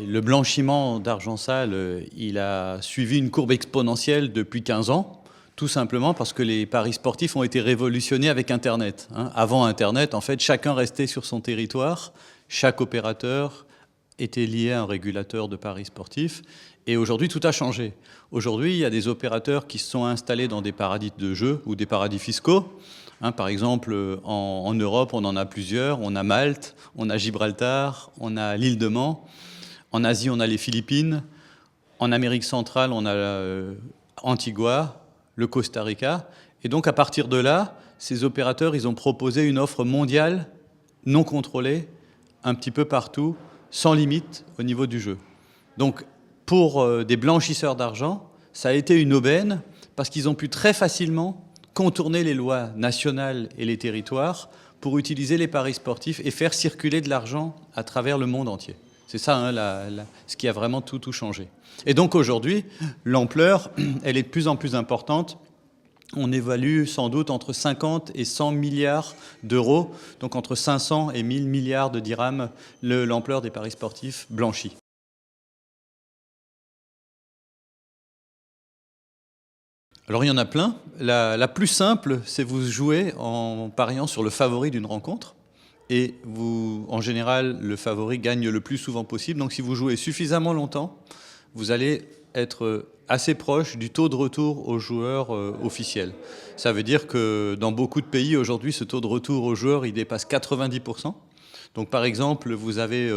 Le blanchiment d'argent sale, il a suivi une courbe exponentielle depuis 15 ans, tout simplement parce que les paris sportifs ont été révolutionnés avec Internet. Avant Internet, en fait, chacun restait sur son territoire, chaque opérateur était lié à un régulateur de paris sportifs, et aujourd'hui, tout a changé. Aujourd'hui, il y a des opérateurs qui se sont installés dans des paradis de jeu ou des paradis fiscaux. Par exemple, en Europe, on en a plusieurs. On a Malte, on a Gibraltar, on a l'île de Man. En Asie, on a les Philippines. En Amérique centrale, on a Antigua, le Costa Rica. Et donc, à partir de là, ces opérateurs, ils ont proposé une offre mondiale, non contrôlée, un petit peu partout, sans limite au niveau du jeu. Donc, pour des blanchisseurs d'argent, ça a été une aubaine parce qu'ils ont pu très facilement contourner les lois nationales et les territoires pour utiliser les paris sportifs et faire circuler de l'argent à travers le monde entier. C'est ça, ce qui a vraiment tout changé. Et donc aujourd'hui, l'ampleur, elle est de plus en plus importante. On évalue sans doute entre 50 et 100 milliards d'euros, donc entre 500 et 1000 milliards de dirhams, l'ampleur des paris sportifs blanchis. Alors il y en a plein. La plus simple, c'est vous jouer en pariant sur le favori d'une rencontre. Et en général, le favori gagne le plus souvent possible. Donc si vous jouez suffisamment longtemps, vous allez être assez proche du taux de retour aux joueurs officiels. Ça veut dire que dans beaucoup de pays aujourd'hui, ce taux de retour aux joueurs, il dépasse 90%. Donc par exemple, vous avez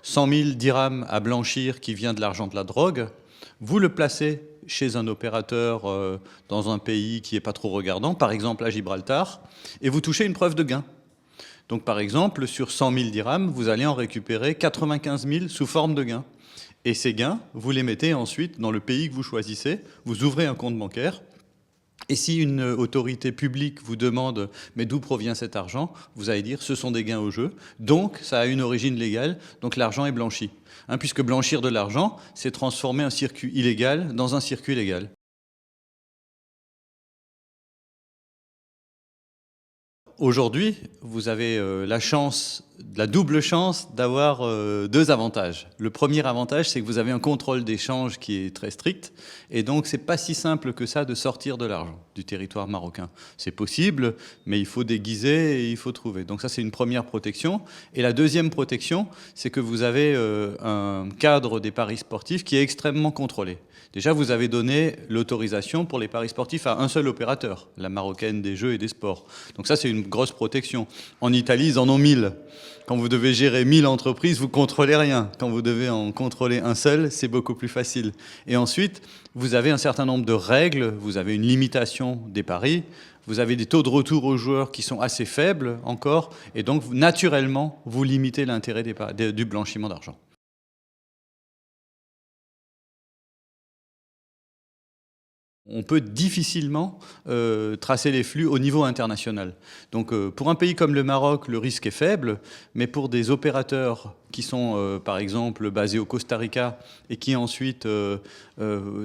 100 000 dirhams à blanchir qui vient de l'argent de la drogue. Vous le placez chez un opérateur dans un pays qui n'est pas trop regardant, par exemple à Gibraltar, et vous touchez une preuve de gain. Donc par exemple, sur 100 000 dirhams, vous allez en récupérer 95 000 sous forme de gains. Et ces gains, vous les mettez ensuite dans le pays que vous choisissez, vous ouvrez un compte bancaire, et si une autorité publique vous demande « mais d'où provient cet argent ?», vous allez dire « ce sont des gains au jeu », donc ça a une origine légale, donc l'argent est blanchi. Puisque blanchir de l'argent, c'est transformer un circuit illégal dans un circuit légal. Aujourd'hui, vous avez la double chance d'avoir deux avantages. Le premier avantage, c'est que vous avez un contrôle d'échange qui est très strict, et donc c'est pas si simple que ça de sortir de l'argent du territoire marocain. C'est possible, mais il faut déguiser et il faut trouver. Donc ça, c'est une première protection. Et la deuxième protection, c'est que vous avez un cadre des paris sportifs qui est extrêmement contrôlé. Déjà, vous avez donné l'autorisation pour les paris sportifs à un seul opérateur, la Marocaine des Jeux et des Sports. Donc ça, c'est une grosse protection. En Italie, ils en ont 1000. Quand vous devez gérer 1000 entreprises, vous ne contrôlez rien. Quand vous devez en contrôler un seul, c'est beaucoup plus facile. Et ensuite, vous avez un certain nombre de règles, vous avez une limitation des paris, vous avez des taux de retour aux joueurs qui sont assez faibles encore, et donc naturellement, vous limitez l'intérêt du blanchiment d'argent. On peut difficilement tracer les flux au niveau international. Donc pour un pays comme le Maroc, le risque est faible, mais pour des opérateurs qui sont par exemple basés au Costa Rica et qui ensuite,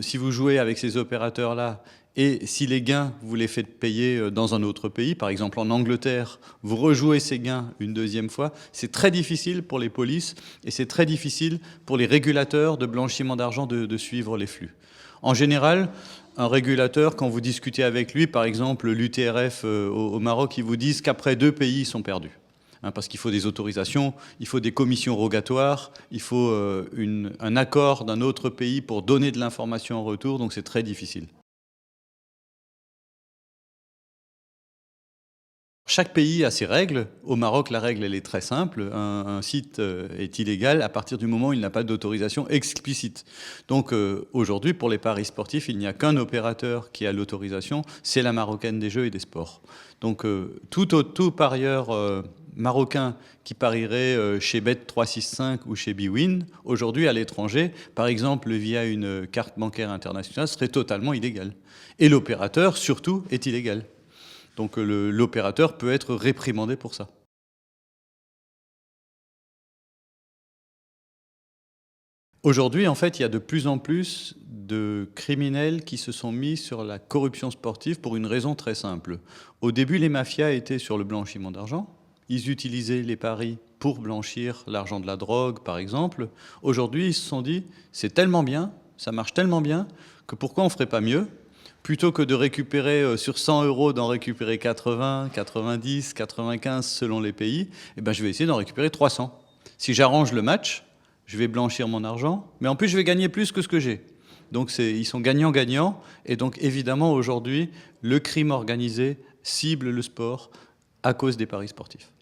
si vous jouez avec ces opérateurs-là, et si les gains, vous les faites payer dans un autre pays, par exemple en Angleterre, vous rejouez ces gains une deuxième fois, c'est très difficile pour les polices et c'est très difficile pour les régulateurs de blanchiment d'argent de suivre les flux. En général, un régulateur, quand vous discutez avec lui, par exemple l'UTRF au Maroc, ils vous disent qu'après 2 pays, ils sont perdus. Parce qu'il faut des autorisations, il faut des commissions rogatoires, il faut un accord d'un autre pays pour donner de l'information en retour, donc c'est très difficile. Chaque pays a ses règles. Au Maroc, la règle, elle est très simple. Un site est illégal à partir du moment où il n'a pas d'autorisation explicite. Donc aujourd'hui, pour les paris sportifs, il n'y a qu'un opérateur qui a l'autorisation, c'est la Marocaine des Jeux et des Sports. Donc tout parieur marocain qui parierait chez Bet365 ou chez bwin, aujourd'hui à l'étranger, par exemple via une carte bancaire internationale, serait totalement illégal. Et l'opérateur, surtout, est illégal. Donc l'opérateur peut être réprimandé pour ça. Aujourd'hui, en fait, il y a de plus en plus de criminels qui se sont mis sur la corruption sportive pour une raison très simple. Au début, les mafias étaient sur le blanchiment d'argent. ils utilisaient les paris pour blanchir l'argent de la drogue, par exemple. Aujourd'hui, ils se sont dit, c'est tellement bien, ça marche tellement bien, que pourquoi on ne ferait pas mieux? Plutôt que de récupérer sur 100 euros, d'en récupérer 80, 90, 95 selon les pays, eh ben, je vais essayer d'en récupérer 300. Si j'arrange le match, je vais blanchir mon argent, mais en plus je vais gagner plus que ce que j'ai. Donc ils sont gagnants-gagnants, et donc évidemment aujourd'hui, le crime organisé cible le sport à cause des paris sportifs.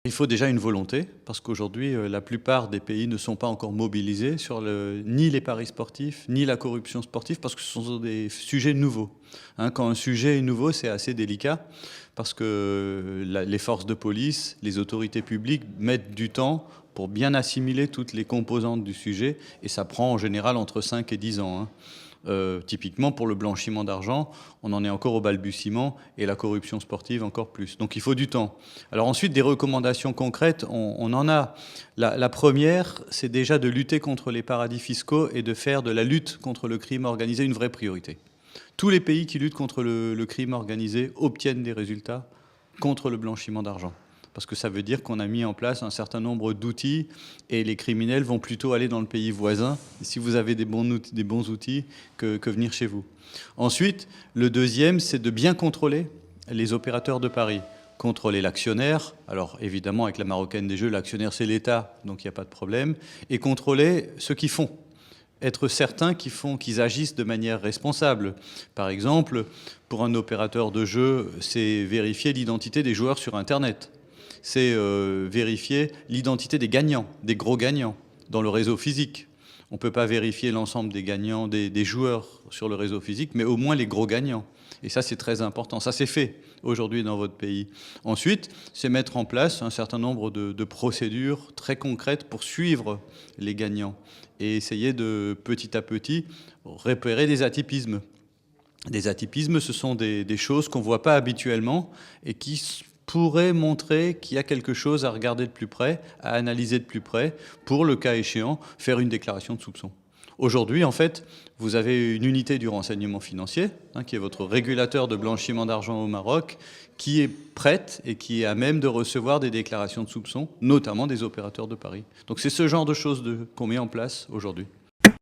Il faut déjà une volonté, parce qu'aujourd'hui, la plupart des pays ne sont pas encore mobilisés sur ni les paris sportifs, ni la corruption sportive, parce que ce sont des sujets nouveaux. Hein, quand un sujet est nouveau, c'est assez délicat, parce que les forces de police, les autorités publiques mettent du temps pour bien assimiler toutes les composantes du sujet, et ça prend en général entre 5 et 10 ans. Hein. Typiquement, pour le blanchiment d'argent, on en est encore au balbutiement et la corruption sportive encore plus. Donc il faut du temps. Alors ensuite, des recommandations concrètes, on en a. La première, c'est déjà de lutter contre les paradis fiscaux et de faire de la lutte contre le crime organisé une vraie priorité. Tous les pays qui luttent contre le crime organisé obtiennent des résultats contre le blanchiment d'argent. Parce que ça veut dire qu'on a mis en place un certain nombre d'outils et les criminels vont plutôt aller dans le pays voisin si vous avez des bons outils que venir chez vous. Ensuite, le deuxième, c'est de bien contrôler les opérateurs de paris. Contrôler l'actionnaire, alors évidemment avec la Marocaine des Jeux, l'actionnaire c'est l'État, donc il n'y a pas de problème, et contrôler ceux qui font. Être certain qu'ils agissent de manière responsable. Par exemple, pour un opérateur de jeu, c'est vérifier l'identité des joueurs sur Internet. C'est vérifier l'identité des gagnants, des gros gagnants, dans le réseau physique. On ne peut pas vérifier l'ensemble des gagnants, des joueurs sur le réseau physique, mais au moins les gros gagnants. Et ça, c'est très important. Ça, c'est fait aujourd'hui dans votre pays. Ensuite, c'est mettre en place un certain nombre de procédures très concrètes pour suivre les gagnants et essayer de, petit à petit, repérer des atypismes. Des atypismes, ce sont des choses qu'on ne voit pas habituellement et qui pourrait montrer qu'il y a quelque chose à regarder de plus près, à analyser de plus près, pour, le cas échéant, faire une déclaration de soupçon. Aujourd'hui, en fait, vous avez une unité du renseignement financier, qui est votre régulateur de blanchiment d'argent au Maroc, qui est prête et qui est à même de recevoir des déclarations de soupçon, notamment des opérateurs de paris. Donc c'est ce genre de choses qu'on met en place aujourd'hui.